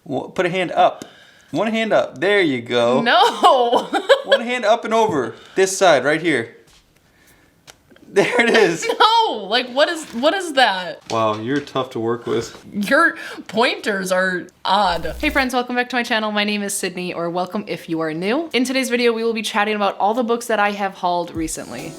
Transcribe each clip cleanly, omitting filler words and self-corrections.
Put a hand up. One hand up. There you go. No. One hand up and over. This side, right here. There it is. No, like what is that? Wow, you're tough to work with. Your pointers are odd. Hey friends, welcome back to my channel. My name is Sydney, or welcome if you are new. In today's video, we will be chatting about all the books that I have hauled recently.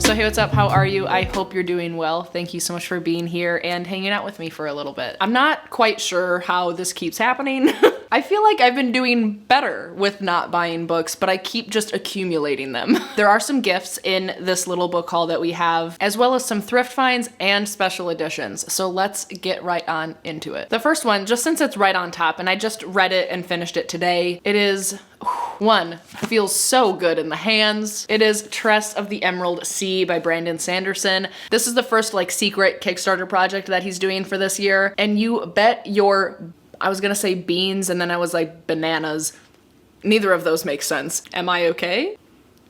So hey, what's up? How are you? I hope you're doing well. Thank you so much for being here and hanging out with me for a little bit. I'm not quite sure how this keeps happening. I feel like I've been doing better with not buying books, but I keep just accumulating them. There are some gifts in this little book haul that we have, as well as some thrift finds and special editions. So let's get right on into it. The first one, just since it's right on top, and I just read it and finished it today, it is one, feels so good in the hands. It is Tress of the Emerald Sea by Brandon Sanderson. This is the first like secret Kickstarter project that he's doing for this year. And you bet your, I was gonna say beans and then I was like bananas. Neither of those make sense. Am I okay?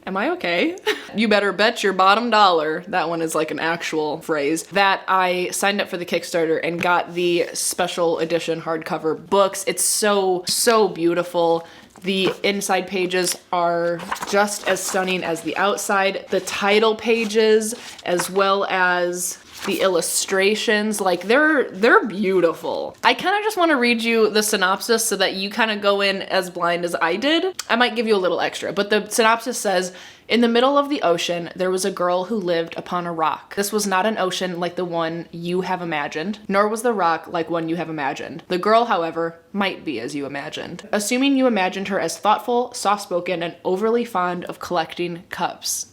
Am I okay? You better bet your bottom dollar, that one is like an actual phrase, that I signed up for the Kickstarter and got the special edition hardcover books. It's so beautiful. The inside pages are just as stunning as the outside. The title pages, as well as the illustrations, like they're beautiful. I kind of just want to read you the synopsis so that you kind of go in as blind as I did. I might give you a little extra, but the synopsis says, in the middle of the ocean, there was a girl who lived upon a rock. This was not an ocean like the one you have imagined, nor was the rock like one you have imagined. The girl, however, might be as you imagined. Assuming you imagined her as thoughtful, soft-spoken, and overly fond of collecting cups.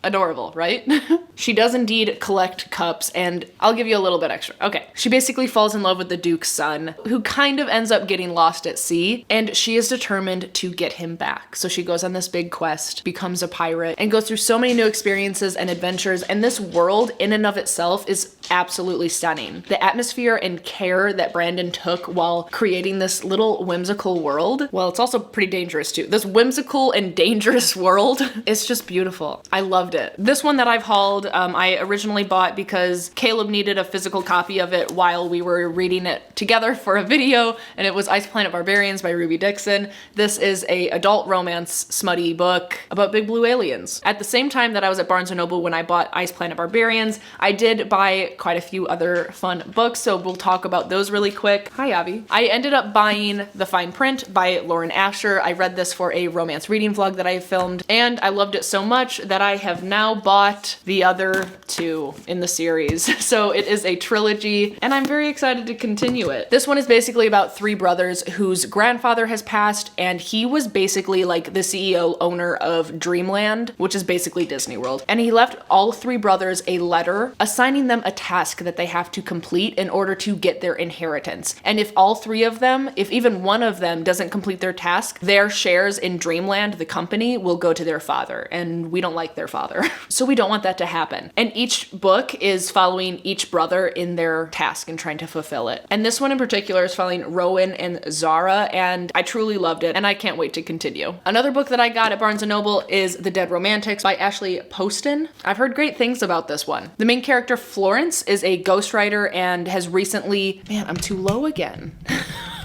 Adorable, right? She does indeed collect cups, and I'll give you a little bit extra. Okay. She basically falls in love with the Duke's son, who kind of ends up getting lost at sea, and she is determined to get him back. So she goes on this big quest, becomes a pirate, and goes through so many new experiences and adventures, and this world in and of itself is absolutely stunning. The atmosphere and care that Brandon took while creating this little whimsical world, well, it's also pretty dangerous too. This whimsical and dangerous world is just beautiful. I loved it. This one that I've hauled, I originally bought because Caleb needed a physical copy of it while we were reading it together for a video, and it was Ice Planet Barbarians by Ruby Dixon. This is a adult romance smutty book about big blue aliens. At the same time that I was at Barnes & Noble when I bought Ice Planet Barbarians, I did buy quite a few other fun books, so we'll talk about those really quick. Hi, Abby. I ended up buying The Fine Print by Lauren Asher. I read this for a romance reading vlog that I filmed, and I loved it so much that I have now bought the other two in the series. So it is a trilogy, and I'm very excited to continue it. This one is basically about three brothers whose grandfather has passed, and he was basically like the CEO owner of Dreamland, which is basically Disney World. And he left all three brothers a letter assigning them a task that they have to complete in order to get their inheritance. And if all three of them, if even one of them doesn't complete their task, their shares in Dreamland, the company, will go to their father, and we don't like their father. So we don't want that to happen. And each book is following each brother in their task and trying to fulfill it. And this one in particular is following Rowan and Zara, and I truly loved it, and I can't wait to continue. Another book that I got at Barnes & Noble is The Dead Romantics by Ashley Poston. I've heard great things about this one. The main character, Florence, is a ghostwriter and has recently, man, I'm too low again.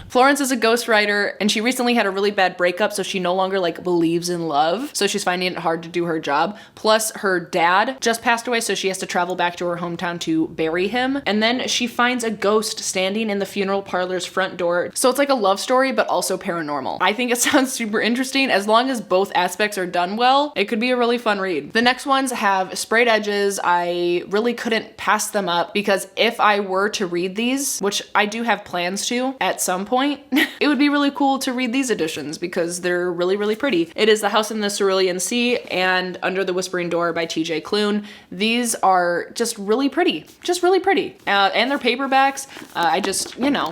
Florence is a ghostwriter, and she recently had a really bad breakup, so she no longer like believes in love. So she's finding it hard to do her job. Plus her dad just passed away, so she has to travel back to her hometown to bury him. And then she finds a ghost standing in the funeral parlor's front door. So it's like a love story, but also paranormal. I think it sounds super interesting. As long as both aspects are done well, it could be a really fun read. The next ones have sprayed edges. I really couldn't pass them up because if I were to read these, which I do have plans to at some point, it would be really cool to read these editions because they're really pretty. It is The House in the Cerulean Sea and Under the Whispering Door by TJ Klune. These are just really pretty, and they're paperbacks. I just, you know.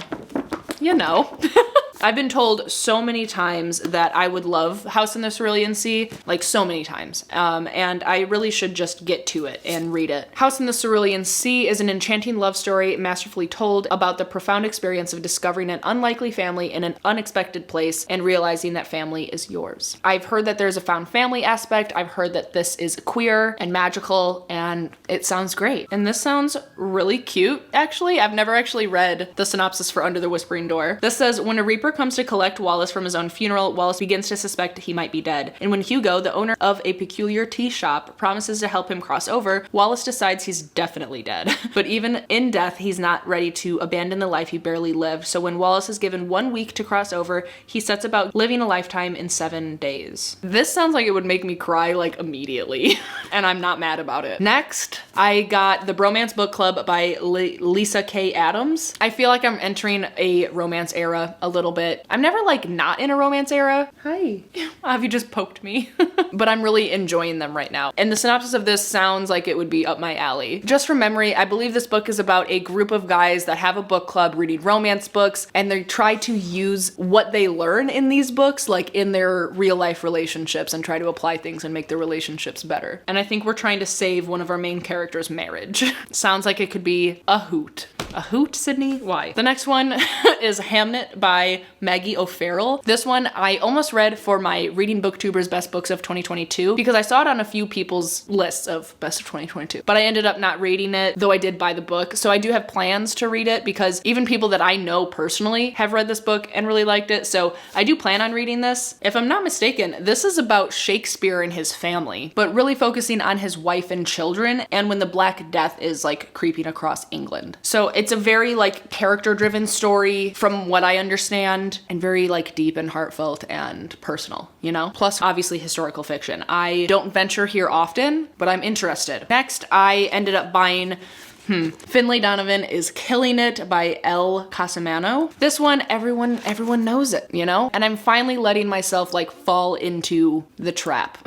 I've been told so many times that I would love House in the Cerulean Sea, like so many times, and I really should just get to it and read it. House in the Cerulean Sea is an enchanting love story masterfully told about the profound experience of discovering an unlikely family in an unexpected place and realizing that family is yours. I've heard that there's a found family aspect. I've heard that this is queer and magical, and it sounds great. And this sounds really cute, actually. I've never actually read the synopsis for Under the Whispering Door. This says, when a reaper comes to collect Wallace from his own funeral, Wallace begins to suspect he might be dead. And when Hugo, the owner of a peculiar tea shop, promises to help him cross over, Wallace decides he's definitely dead. But even in death, he's not ready to abandon the life he barely lived. So when Wallace is given 1 week to cross over, he sets about living a lifetime in 7 days. This sounds like it would make me cry like immediately, and I'm not mad about it. Next, I got The Bromance Book Club by Lisa K. Adams. I feel like I'm entering a romance era a little bit. I'm never like not in a romance era. Hi. Have you just poked me? But I'm really enjoying them right now. And the synopsis of this sounds like it would be up my alley. Just from memory, I believe this book is about a group of guys that have a book club reading romance books, and they try to use what they learn in these books like in their real life relationships and try to apply things and make their relationships better. And I think we're trying to save one of our main characters' marriage. Sounds like it could be a hoot. A hoot, Sydney? Why? The next one is Hamnet by Maggie O'Farrell. This one I almost read for my Reading Booktubers Best Books of 2022 because I saw it on a few people's lists of Best of 2022, but I ended up not reading it, though I did buy the book. So I do have plans to read it because even people that I know personally have read this book and really liked it. So I do plan on reading this. If I'm not mistaken, this is about Shakespeare and his family, but really focusing on his wife and children and when the Black Death is like creeping across England. So it's a very like character driven story from what I understand, and very like deep and heartfelt and personal, you know? Plus obviously historical fiction. I don't venture here often, but I'm interested. Next, I ended up buying Finlay Donovan is Killing It by Elle Casamano. This one, everyone knows it, you know? And I'm finally letting myself like fall into the trap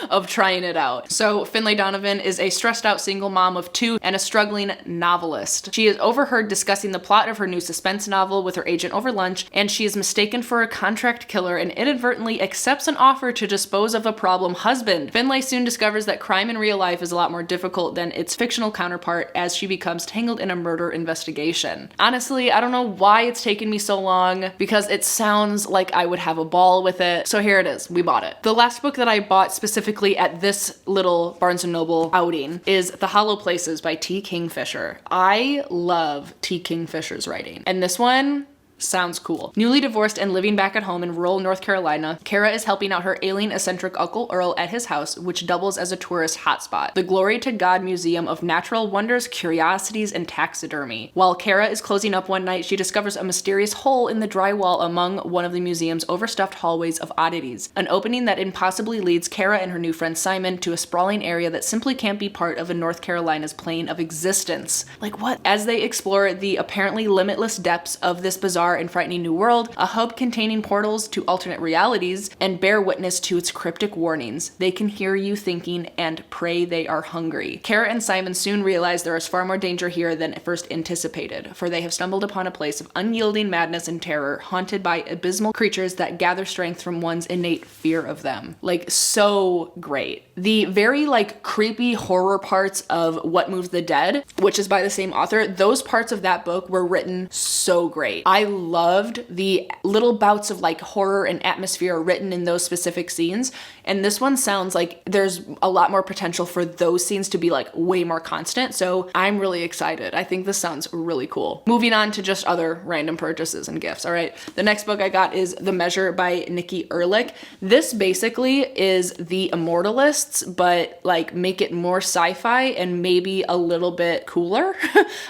of trying it out. So Finlay Donovan is a stressed out single mom of 2 and a struggling novelist. She is overheard discussing the plot of her new suspense novel with her agent over lunch, and she is mistaken for a contract killer and inadvertently accepts an offer to dispose of a problem husband. Finlay soon discovers that crime in real life is a lot more difficult than its fictional counterpart as she becomes tangled in a murder investigation. Honestly, I don't know why it's taken me so long because it sounds like I would have a ball with it. So here it is. We bought it. The last book that I bought specifically at this little Barnes & Noble outing is The Hollow Places by T. Kingfisher. I love T. Kingfisher's writing. And this one sounds cool. Newly divorced and living back at home in rural North Carolina, Kara is helping out her ailing eccentric Uncle Earl at his house, which doubles as a tourist hotspot, the Glory to God Museum of Natural Wonders, Curiosities, and Taxidermy. While Kara is closing up one night, she discovers a mysterious hole in the drywall among one of the museum's overstuffed hallways of oddities, an opening that impossibly leads Kara and her new friend Simon to a sprawling area that simply can't be part of a North Carolina's plane of existence. Like what? As they explore the apparently limitless depths of this bizarre and frightening new world, a hub containing portals to alternate realities, and bear witness to its cryptic warnings. They can hear you thinking and pray they are hungry. Kara and Simon soon realize there is far more danger here than first anticipated, for they have stumbled upon a place of unyielding madness and terror, haunted by abysmal creatures that gather strength from one's innate fear of them. Like, so great. The very like creepy horror parts of What Moves the Dead, which is by the same author, those parts of that book were written so great. I loved the little bouts of like horror and atmosphere written in those specific scenes, and this one sounds like there's a lot more potential for those scenes to be like way more constant, so I'm really excited. I think this sounds really cool. Moving on to just other random purchases and gifts. All right, the next book I got is The Measure by Nikki Erlich. This basically is The Immortalists, but like make it more sci-fi and maybe a little bit cooler.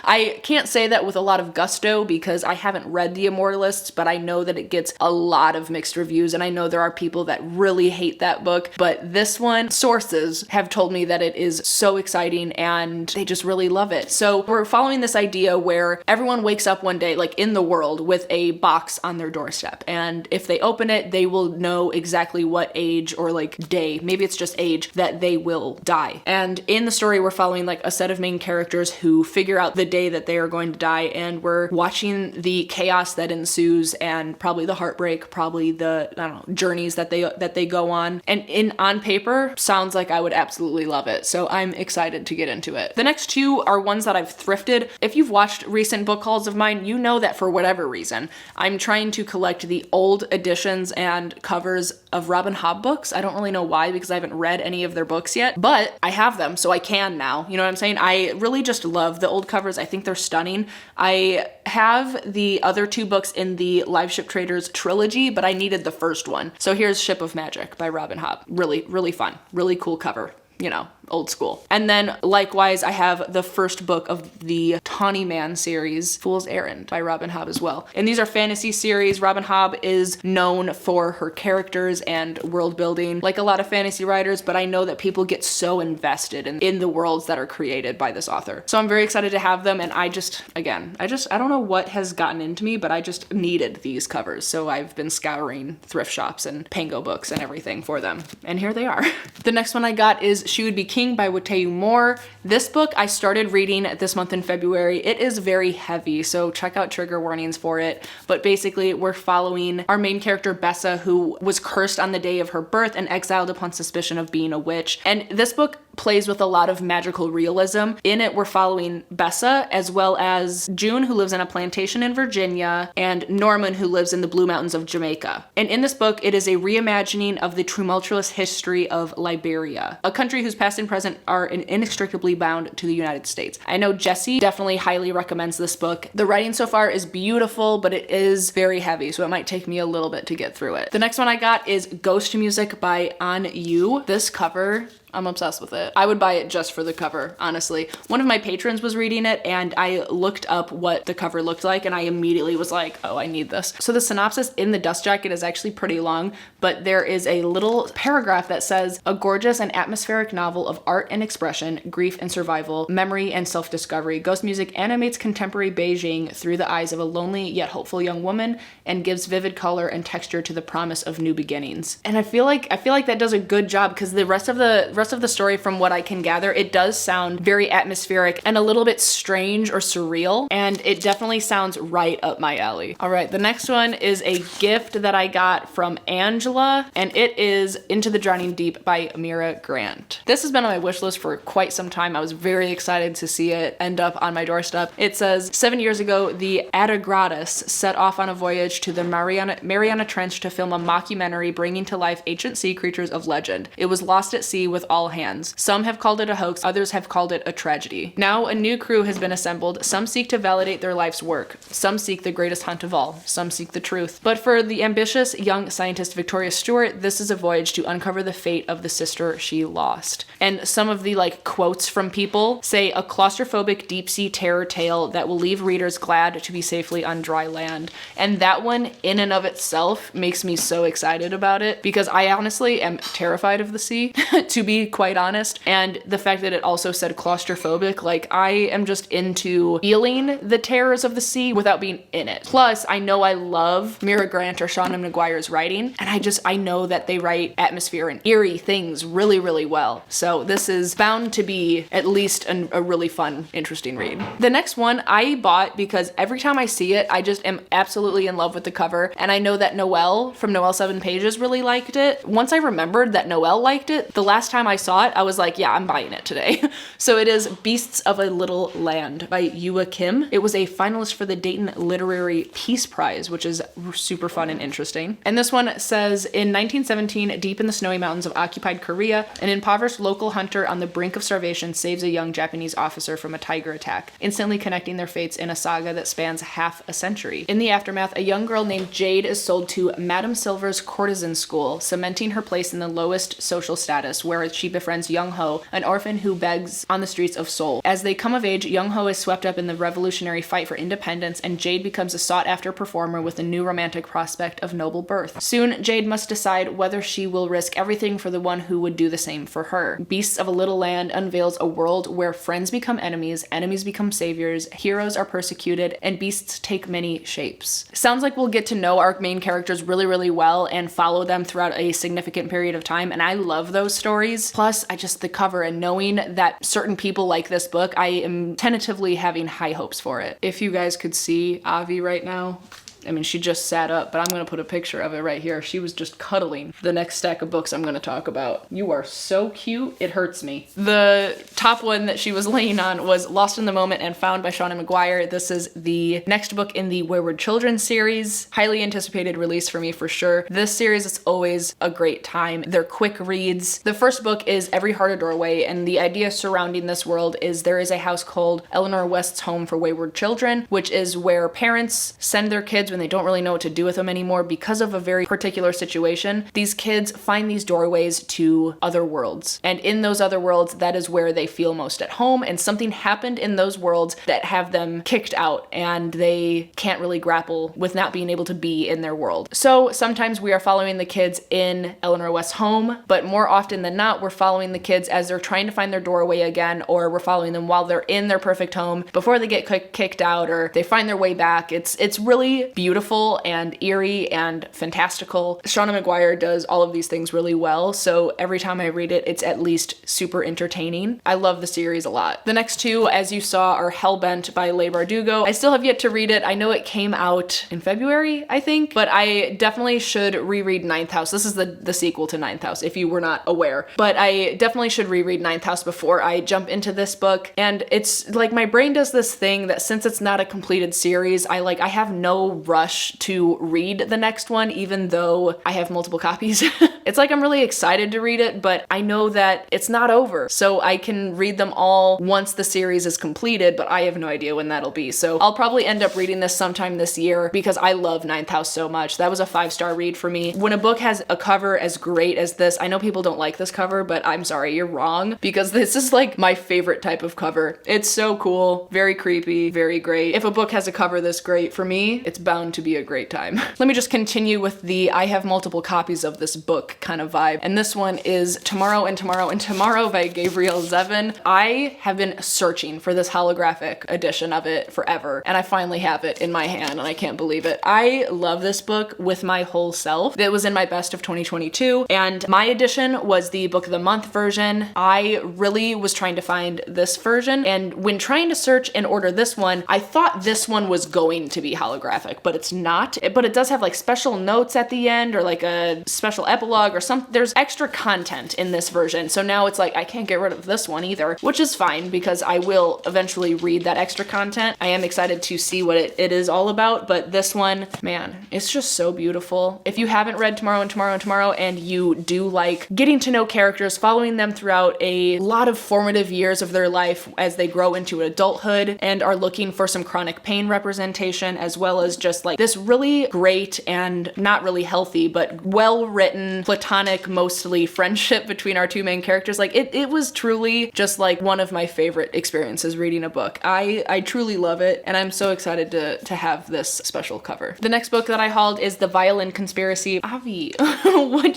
I can't say that with a lot of gusto because I haven't read The Immortalists, but I know that it gets a lot of mixed reviews, and I know there are people that really hate that book, but this one, sources have told me that it is so exciting and they just really love it. So we're following this idea where everyone wakes up one day, like in the world, with a box on their doorstep, and if they open it, they will know exactly what age or like day, maybe it's just age, that they will die. And in the story, we're following like a set of main characters who figure out the day that they are going to die, and we're watching the chaos chaos that ensues and probably the heartbreak, probably the, I don't know, journeys that they go on. And on paper, sounds like I would absolutely love it. So I'm excited to get into it. The next two are ones that I've thrifted. If you've watched recent book hauls of mine, you know that for whatever reason, I'm trying to collect the old editions and covers of Robin Hobb books. I don't really know why, because I haven't read any of their books yet, but I have them, so I can now. You know what I'm saying? I really just love the old covers. I think they're stunning. I have the other two books in the Live Ship Traders trilogy, but I needed the first one. So here's Ship of Magic by Robin Hobb. Really, really fun. Really cool cover. You know, old school. And then likewise, I have the first book of the Tawny Man series, Fool's Errand by Robin Hobb as well. And these are fantasy series. Robin Hobb is known for her characters and world building, like a lot of fantasy writers, but I know that people get so invested in the worlds that are created by this author. So I'm very excited to have them. And I don't know what has gotten into me, but I just needed these covers. So I've been scouring thrift shops and Pango books and everything for them. And here they are. The next one I got is She Would Be King by Wateu Moore. This book I started reading this month in February. It is very heavy, so check out trigger warnings for it. But basically, we're following our main character, Bessa, who was cursed on the day of her birth and exiled upon suspicion of being a witch. And this book plays with a lot of magical realism. In it, we're following Bessa, as well as June, who lives on a plantation in Virginia, and Norman, who lives in the Blue Mountains of Jamaica. And in this book, it is a reimagining of the tumultuous history of Liberia, a country whose past and present are inextricably bound to the United States. I know Jesse definitely highly recommends this book. The writing so far is beautiful, but it is very heavy, so it might take me a little bit to get through it. The next one I got is Ghost Music by An Yu. This cover, I'm obsessed with it. I would buy it just for the cover, honestly. One of my patrons was reading it and I looked up what the cover looked like and I immediately was like, oh, I need this. So the synopsis in the dust jacket is actually pretty long, but there is a little paragraph that says, a gorgeous and atmospheric novel of art and expression, grief and survival, memory and self-discovery. Ghost Music animates contemporary Beijing through the eyes of a lonely yet hopeful young woman and gives vivid color and texture to the promise of new beginnings. And I feel like that does a good job, because the rest of the story, from what I can gather, it does sound very atmospheric and a little bit strange or surreal, and it definitely sounds right up my alley. All right, the next one is a gift that I got from Angela, and it is Into the Drowning Deep by Amira Grant. This has been on my wish list for quite some time. I was very excited to see it end up on my doorstep. It says, 7 years ago, the Adagratis set off on a voyage to the Mariana Trench to film a mockumentary bringing to life ancient sea creatures of legend. It was lost at sea with all hands. Some have called it a hoax, others have called it a tragedy. Now a new crew has been assembled. Some seek to validate their life's work. Some seek the greatest hunt of all. Some seek the truth. But for the ambitious young scientist Victoria Stewart, this is a voyage to uncover the fate of the sister she lost. And some of the quotes from people say, a claustrophobic deep sea terror tale that will leave readers glad to be safely on dry land. And that one in and of itself makes me so excited about it, because I honestly am terrified of the sea, to be quite honest. And the fact that it also said claustrophobic, I am just into feeling the terrors of the sea without being in it. Plus, I know I love Mira Grant or Shannah McGuire's writing, and I know that they write atmosphere and eerie things really, really well. So this is bound to be at least a really fun, interesting read. The next one I bought because every time I see it, I just am absolutely in love with the cover. And I know that Noelle from Noelle 7 Pages really liked it. Once I remembered that Noelle liked it, the last time I saw it, I was like, yeah, I'm buying it today. So it is Beasts of a Little Land by Yua Kim. It was a finalist for the Dayton Literary Peace Prize, which is super fun and interesting. And this one says, in 1917, deep in the snowy mountains of occupied Korea, an impoverished local hunter on the brink of starvation saves a young Japanese officer from a tiger attack, instantly connecting their fates in a saga that spans half a century. In the aftermath, a young girl named Jade is sold to Madame Silver's courtesan school, cementing her place in the lowest social status, where she befriends Young Ho, an orphan who begs on the streets of Seoul. As they come of age, Young Ho is swept up in the revolutionary fight for independence, and Jade becomes a sought-after performer with a new romantic prospect of noble birth. Soon, Jade must decide whether she will risk everything for the one who would do the same for her. Beasts of a Little Land unveils a world where friends become enemies, enemies become saviors, heroes are persecuted, and beasts take many shapes. Sounds like we'll get to know our main characters really, really well and follow them throughout a significant period of time, and I love those stories. Plus, the cover and knowing that certain people like this book, I am tentatively having high hopes for it. If you guys could see Avi right now, I mean, she just sat up, but I'm gonna put a picture of it right here. She was just cuddling the next stack of books I'm gonna talk about. You are so cute, it hurts me. The top one that she was laying on was Lost in the Moment and Found by Shannah McGuire. This is the next book in the Wayward Children series. Highly anticipated release for me for sure. This series is always a great time. They're quick reads. The first book is Every Heart a Doorway, and the idea surrounding this world is there is a house called Eleanor West's Home for Wayward Children, which is where parents send their kids when they don't really know what to do with them anymore because of a very particular situation. These kids find these doorways to other worlds, and in those other worlds, that is where they feel most at home, and something happened in those worlds that have them kicked out, and they can't really grapple with not being able to be in their world. So sometimes we are following the kids in Eleanor West's home, but more often than not, we're following the kids as they're trying to find their doorway again, or we're following them while they're in their perfect home before they get kicked out, or they find their way back. It's really beautiful and eerie and fantastical. Shannah McGuire does all of these things really well, so every time I read it, it's at least super entertaining. I love the series a lot. The next two, as you saw, are Hellbent by Leigh Bardugo. I still have yet to read it. I know it came out in February, I think, but I definitely should reread Ninth House. This is the sequel to Ninth House, if you were not aware. But I definitely should reread Ninth House before I jump into this book. And it's like my brain does this thing that since it's not a completed series, I have no rush to read the next one, even though I have multiple copies. It's like I'm really excited to read it, but I know that it's not over. So I can read them all once the series is completed, but I have no idea when that'll be. So I'll probably end up reading this sometime this year because I love Ninth House so much. That was a 5-star read for me. When a book has a cover as great as this, I know people don't like this cover, but I'm sorry, you're wrong, because this is like my favorite type of cover. It's so cool, very creepy, very great. If a book has a cover this great, for me, it's bound to be a great time. Let me just continue with the I have multiple copies of this book kind of vibe. And this one is Tomorrow and Tomorrow and Tomorrow by Gabrielle Zevin. I have been searching for this holographic edition of it forever, and I finally have it in my hand, and I can't believe it. I love this book with my whole self. It was in my best of 2022, and my edition was the Book of the Month version. I really was trying to find this version, and when trying to search and order this one, I thought this one was going to be holographic, but it's not. But it does have like special notes at the end, or like a special epilogue or something. There's extra content in this version, so now it's like I can't get rid of this one either, which is fine because I will eventually read that extra content. I am excited to see what it is all about, but this one, man, it's just so beautiful. If you haven't read Tomorrow and Tomorrow and Tomorrow and you do like getting to know characters, following them throughout a lot of formative years of their life as they grow into adulthood and are looking for some chronic pain representation, as well as just like this really great and not really healthy, but well-written, platonic, mostly friendship between our two main characters, like it was truly just like one of my favorite experiences reading a book. I truly love it, and I'm so excited to have this special cover. The next book that I hauled is The Violin Conspiracy. Avi, what,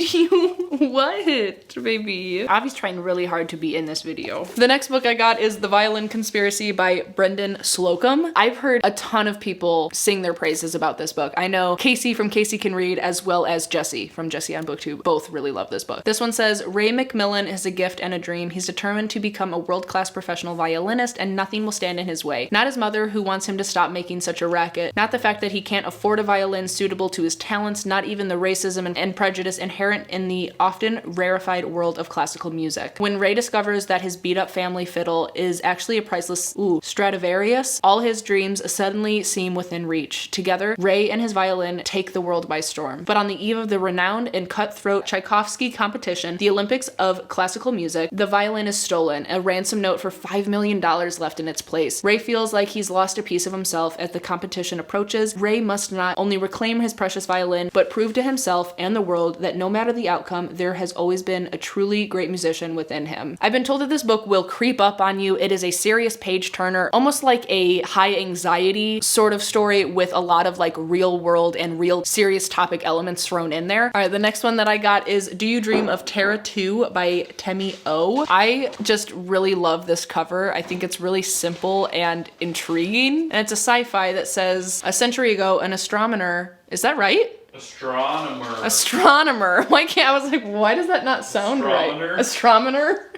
baby? Avi's trying really hard to be in this video. The next book I got is The Violin Conspiracy by Brendan Slocum. I've heard a ton of people sing their praises about this book. I know Casey from Casey Can Read, as well as Jesse from Jesse on BookTube, both really love this book. This one says, Ray McMillan is a gift and a dream. He's determined to become a world-class professional violinist, and nothing will stand in his way. Not his mother, who wants him to stop making such a racket. Not the fact that he can't afford a violin suitable to his talents. Not even the racism and prejudice inherent in the often rarefied world of classical music. When Ray discovers that his beat-up family fiddle is actually a priceless Stradivarius, all his dreams suddenly seem within reach. Together, Ray and his violin take the world by storm. But on the eve of the renowned and cutthroat Tchaikovsky competition, the Olympics of classical music, the violin is stolen, a ransom note for $5 million left in its place. Ray feels like he's lost a piece of himself as the competition approaches. Ray must not only reclaim his precious violin, but prove to himself and the world that no matter the outcome, there has always been a truly great musician within him. I've been told that this book will creep up on you. It is a serious page turner, almost like a high anxiety sort of story with a lot of like real world and real serious topic elements thrown in there. All right, the next one that I got is Do You Dream of Terra 2 by Temi O. I just really love this cover. I think it's really simple and intriguing. And it's a sci-fi that says, a century ago, an astronomer, is that right? Astronomer. Why can't I was like, why does that not sound right? Astronomer.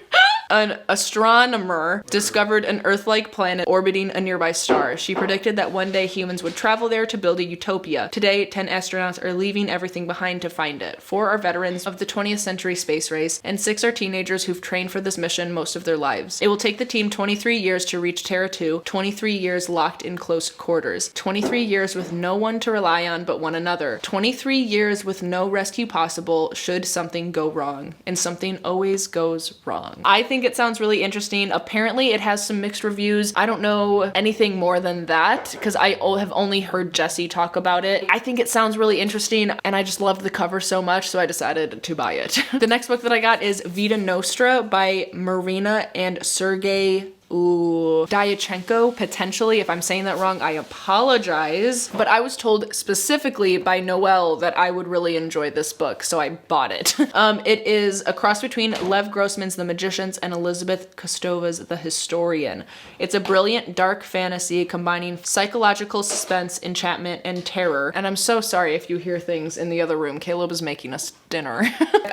An astronomer discovered an Earth-like planet orbiting a nearby star. She predicted that one day humans would travel there to build a utopia. Today, 10 astronauts are leaving everything behind to find it. 4 are veterans of the 20th century space race, and 6 are teenagers who've trained for this mission most of their lives. It will take the team 23 years to reach Terra 2, 23 years locked in close quarters, 23 years with no one to rely on but one another, 23 years with no rescue possible should something go wrong, and something always goes wrong. I think it sounds really interesting. Apparently it has some mixed reviews. I don't know anything more than that because I have only heard Jesse talk about it. I think it sounds really interesting and I just loved the cover so much, so I decided to buy it. The next book that I got is Vida Nostra by Marina and Sergey Dyachenko, potentially. If I'm saying that wrong, I apologize. But I was told specifically by Noelle that I would really enjoy this book, so I bought it. It is a cross between Lev Grossman's The Magicians and Elizabeth Kostova's The Historian. It's a brilliant dark fantasy combining psychological suspense, enchantment, and terror. And I'm so sorry if you hear things in the other room. Caleb is making us dinner.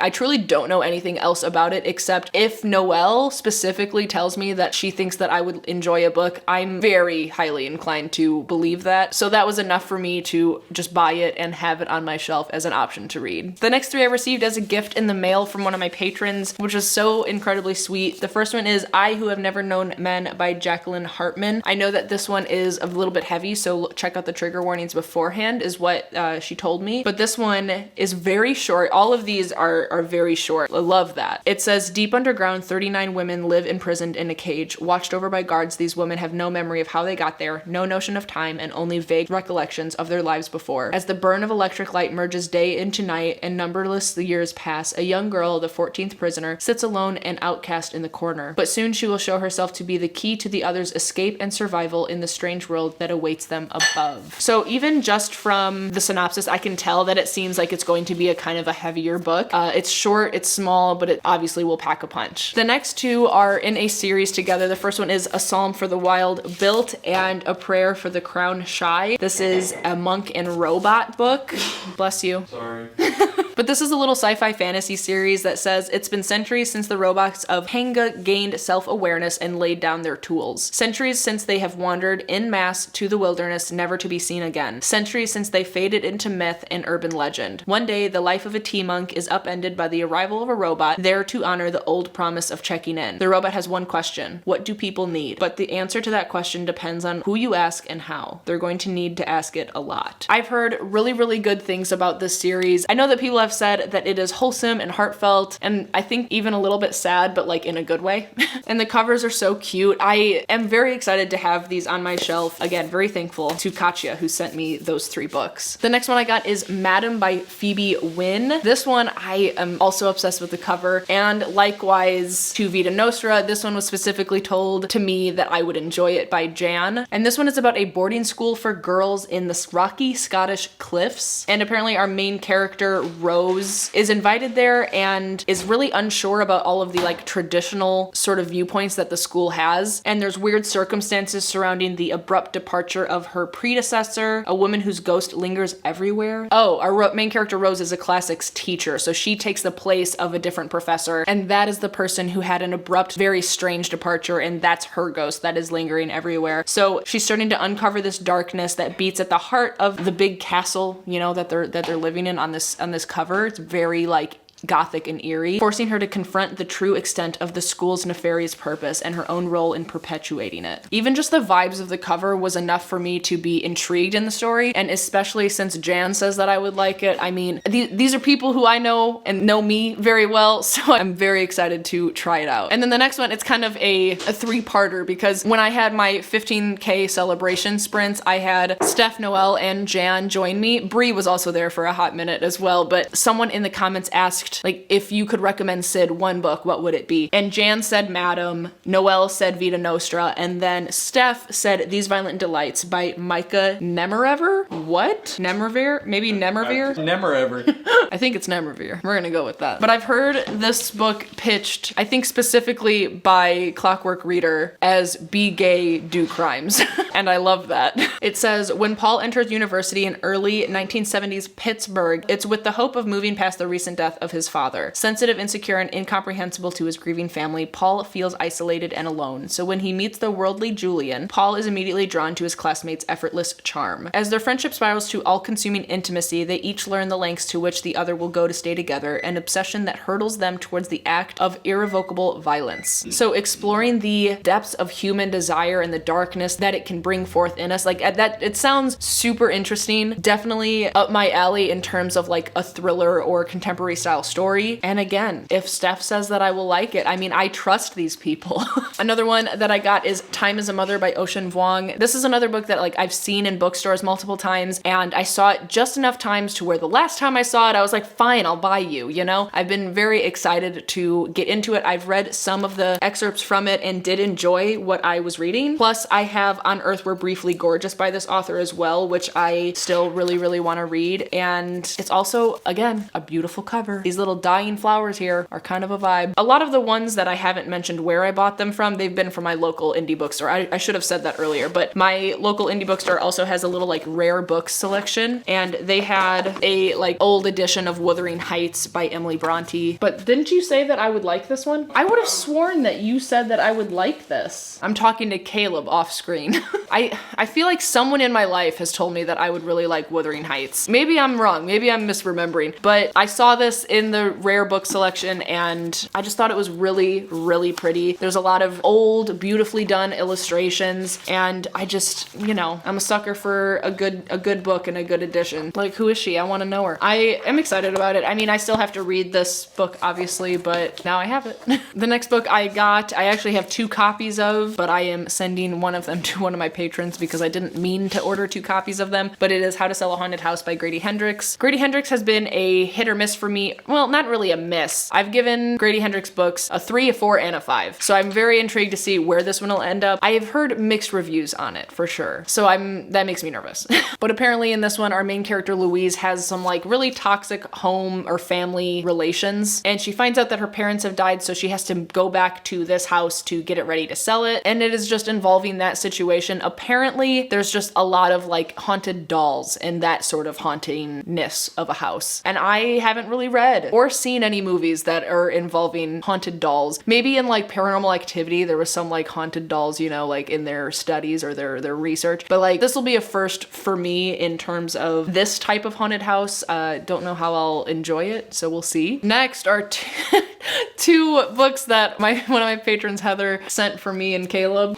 I truly don't know anything else about it except if Noelle specifically tells me that she thinks that I would enjoy a book, I'm very highly inclined to believe that. So that was enough for me to just buy it and have it on my shelf as an option to read. The next 3 I received as a gift in the mail from one of my patrons, which is so incredibly sweet. The first one is I Who Have Never Known Men by Jacqueline Hartman. I know that this one is a little bit heavy, so check out the trigger warnings beforehand is what she told me. But this one is very short. All of these are very short. I love that. It says, deep underground, 39 women live imprisoned in a cage. Watched over by guards, these women have no memory of how they got there, no notion of time, and only vague recollections of their lives before. As the burn of electric light merges day into night and numberless years pass, a young girl, the 14th prisoner, sits alone and outcast in the corner. But soon she will show herself to be the key to the others' escape and survival in the strange world that awaits them above. So even just from the synopsis, I can tell that it seems like it's going to be a kind of a heavier book. It's short, it's small, but it obviously will pack a punch. The next 2 are in a series together. The first one is A Psalm for the Wild Built and A Prayer for the Crown Shy. This is a monk and robot book. Bless you. Sorry. But this is a little sci-fi fantasy series that says it's been centuries since the robots of Hanga gained self-awareness and laid down their tools. Centuries since they have wandered en masse to the wilderness, never to be seen again. Centuries since they faded into myth and urban legend. One day, the life of a tea monk is upended by the arrival of a robot there to honor the old promise of checking in. The robot has one question: what do people need? But the answer to that question depends on who you ask and how. They're going to need to ask it a lot. I've heard really, really good things about this series. I know that people have said that it is wholesome and heartfelt, and I think even a little bit sad, but like in a good way. And the covers are so cute. I am very excited to have these on my shelf. Again, very thankful to Katya who sent me those 3 books. The next one I got is Madam by Phoebe Wynn. This one I am also obsessed with the cover, and likewise to Vida Nostra, this one was specifically told to me that I would enjoy it by Jan. And this one is about a boarding school for girls in the rocky Scottish cliffs. And apparently our main character, Rose, is invited there and is really unsure about all of the like traditional sort of viewpoints that the school has. And there's weird circumstances surrounding the abrupt departure of her predecessor, a woman whose ghost lingers everywhere. Oh, our main character, Rose, is a classics teacher, so she takes the place of a different professor, and that is the person who had an abrupt, very strange departure, and that's her ghost that is lingering everywhere. So she's starting to uncover this darkness that beats at the heart of the big castle, you know, that they're living in on this cover. It's very like gothic and eerie, forcing her to confront the true extent of the school's nefarious purpose and her own role in perpetuating it. Even just the vibes of the cover was enough for me to be intrigued in the story, and especially since Jan says that I would like it. I mean, these are people who I know and know me very well, so I'm very excited to try it out. And then the next one, it's kind of a 3-parter, because when I had my 15K celebration sprints, I had Steph, Noelle, and Jan join me. Bree was also there for a hot minute as well, but someone in the comments asked, like, if you could recommend Sid one book, what would it be? And Jan said Madam, Noelle said Vida Nostra, and then Steph said These Violent Delights by Micah Nemerever? What? Nemervere? Maybe Nemervere? Nemerever. I think it's Nemervere. We're gonna go with that. But I've heard this book pitched, I think specifically by Clockwork Reader, as Be Gay, Do Crimes. And I love that. It says, when Paul enters university in early 1970s Pittsburgh, it's with the hope of moving past the recent death of his his father. Sensitive, insecure, and incomprehensible to his grieving family, Paul feels isolated and alone. So when he meets the worldly Julian, Paul is immediately drawn to his classmate's effortless charm. As their friendship spirals to all-consuming intimacy, they each learn the lengths to which the other will go to stay together, an obsession that hurdles them towards the act of irrevocable violence. So exploring the depths of human desire and the darkness that it can bring forth in us, like that, it sounds super interesting. Definitely up my alley in terms of like a thriller or contemporary style story. And again, if Steph says that I will like it, I mean, I trust these people. Another one that I got is Time is a Mother by Ocean Vuong. This is another book that like I've seen in bookstores multiple times, and I saw it just enough times to where the last time I saw it, I was like, fine, I'll buy you, you know? I've been very excited to get into it. I've read some of the excerpts from it and did enjoy what I was reading. Plus, I have On Earth We're Briefly Gorgeous by this author as well, which I still really, really want to read. And it's also, again, a beautiful cover. These little dying flowers here are kind of a vibe. A lot of the ones that I haven't mentioned where I bought them from, they've been from my local indie bookstore. I should have said that earlier, but my local indie bookstore also has a little like rare books selection, and they had a like old edition of Wuthering Heights by Emily Bronte. But didn't you say that I would like this one? I would have sworn that you said that I would like this. I'm talking to Caleb off screen. I feel like someone in my life has told me that I would really like Wuthering Heights. Maybe I'm wrong, maybe I'm misremembering, but I saw this in the rare book selection and I just thought it was really, really pretty. There's a lot of old, beautifully done illustrations, and I just, you know, I'm a sucker for a good book and a good edition. Like, who is she? I want to know her. I am excited about it. I mean, I still have to read this book, obviously, but now I have it. The next book I got, I actually have 2 copies of, but I am sending one of them to one of my patrons because I didn't mean to order 2 copies of them, but it is How to Sell a Haunted House by Grady Hendrix. Grady Hendrix has been a hit or miss for me. Well, not really a miss. I've given Grady Hendrix books a 3, a 4, and a 5. So I'm very intrigued to see where this one will end up. I have heard mixed reviews on it for sure. So that makes me nervous. But apparently in this one, our main character Louise has some like really toxic home or family relations, and she finds out that her parents have died, so she has to go back to this house to get it ready to sell it. And it is just involving that situation. Apparently there's just a lot of like haunted dolls and that sort of hauntingness of a house. And I haven't really read or seen any movies that are involving haunted dolls. Maybe in like Paranormal Activity, there was some like haunted dolls, you know, like in their studies or their research. But like this will be a first for me in terms of this type of haunted house. Don't know how I'll enjoy it, so we'll see. Next are 2 books that one of my patrons, Heather, sent for me and Caleb.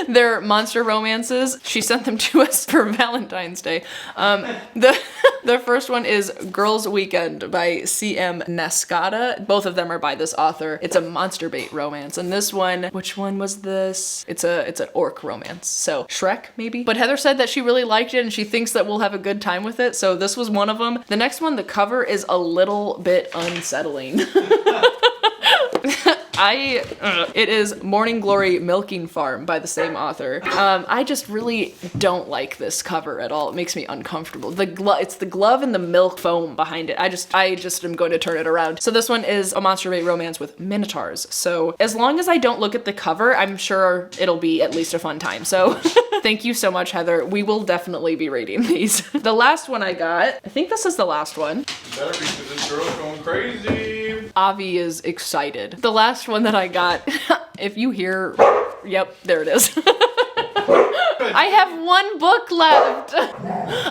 They're monster romances. She sent them to us for Valentine's Day. The first one is Girls Weekend by C.M. Nascada. Both of them are by this author. It's a monster bait romance. And this one, which one was this? It's an orc romance. So Shrek, maybe? But Heather said that she really liked it and she thinks that we'll have a good time with it. So this was one of them. The next one, the cover is a little bit unsettling. It is Morning Glory Milking Farm by the same author. I just really don't like this cover at all. It makes me uncomfortable. It's the glove and the milk foam behind it. I just am going to turn it around. So this one is a monster bait romance with minotaurs. So as long as I don't look at the cover, I'm sure it'll be at least a fun time. So thank you so much, Heather. We will definitely be reading these. The last one I got, I think this is the last one. Better be, because this girl's going crazy. Avi is excited. The last one that I got, if you hear, yep, there it is. I have 1 book left.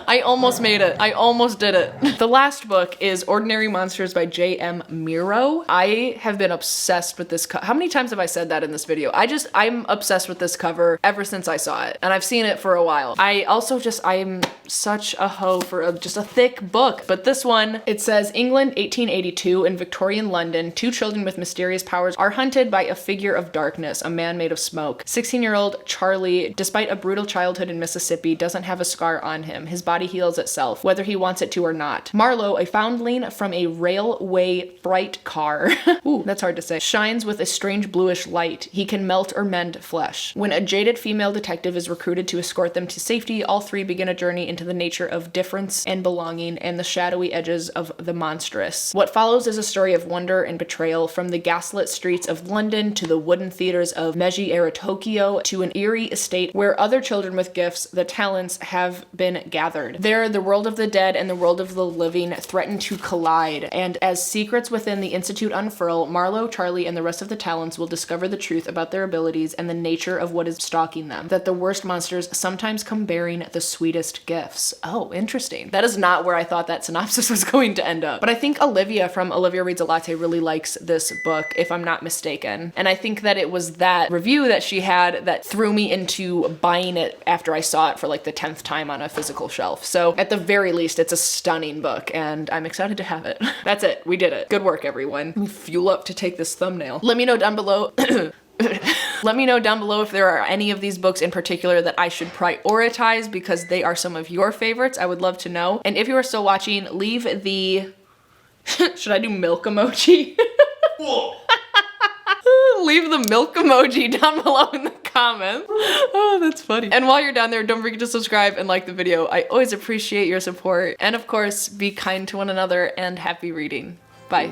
I almost made it. I almost did it. The last book is Ordinary Monsters by J.M. Miro. I have been obsessed with this cover. How many times have I said that in this video? I'm obsessed with this cover ever since I saw it, and I've seen it for a while. I'm such a hoe for just a thick book. But this one, it says England 1882 in Victorian London, 2 children with mysterious powers are hunted by a figure of darkness, a man made of smoke. 16-year-old Charlie, despite a brutal childhood in Mississippi, doesn't have a scar on him. His body heals itself, whether he wants it to or not. Marlowe, a foundling from a railway freight car, ooh, that's hard to say, shines with a strange bluish light. He can melt or mend flesh. When a jaded female detective is recruited to escort them to safety, all 3 begin a journey into the nature of difference and belonging and the shadowy edges of the monstrous. What follows is a story of wonder and betrayal, from the gaslit streets of London to the wooden theaters of Meiji era Tokyo to an eerie estate where other children with gifts, the talents, have been gathered. There, the world of the dead and the world of the living threaten to collide, and as secrets within the Institute unfurl, Marlowe, Charlie, and the rest of the Talons will discover the truth about their abilities and the nature of what is stalking them. That the worst monsters sometimes come bearing the sweetest gifts. Oh, interesting. That is not where I thought that synopsis was going to end up. But I think Olivia from Olivia Reads a Latte really likes this book, if I'm not mistaken. And I think that it was that review that she had that threw me into buying it after I saw it for like the 10th time on a physical shelf. So at the very least, it's a stunning book and I'm excited to have it. That's it. We did it. Good work, everyone. Let me fuel up to take this thumbnail. Let me know down below. Let me know down below if there are any of these books in particular that I should prioritize because they are some of your favorites. I would love to know. And if you are still watching, leave the... Should I do milk emoji? Leave the milk emoji down below in the comments. Oh, that's funny. And while you're down there, don't forget to subscribe and like the video. I always appreciate your support. And of course, be kind to one another and happy reading. Bye.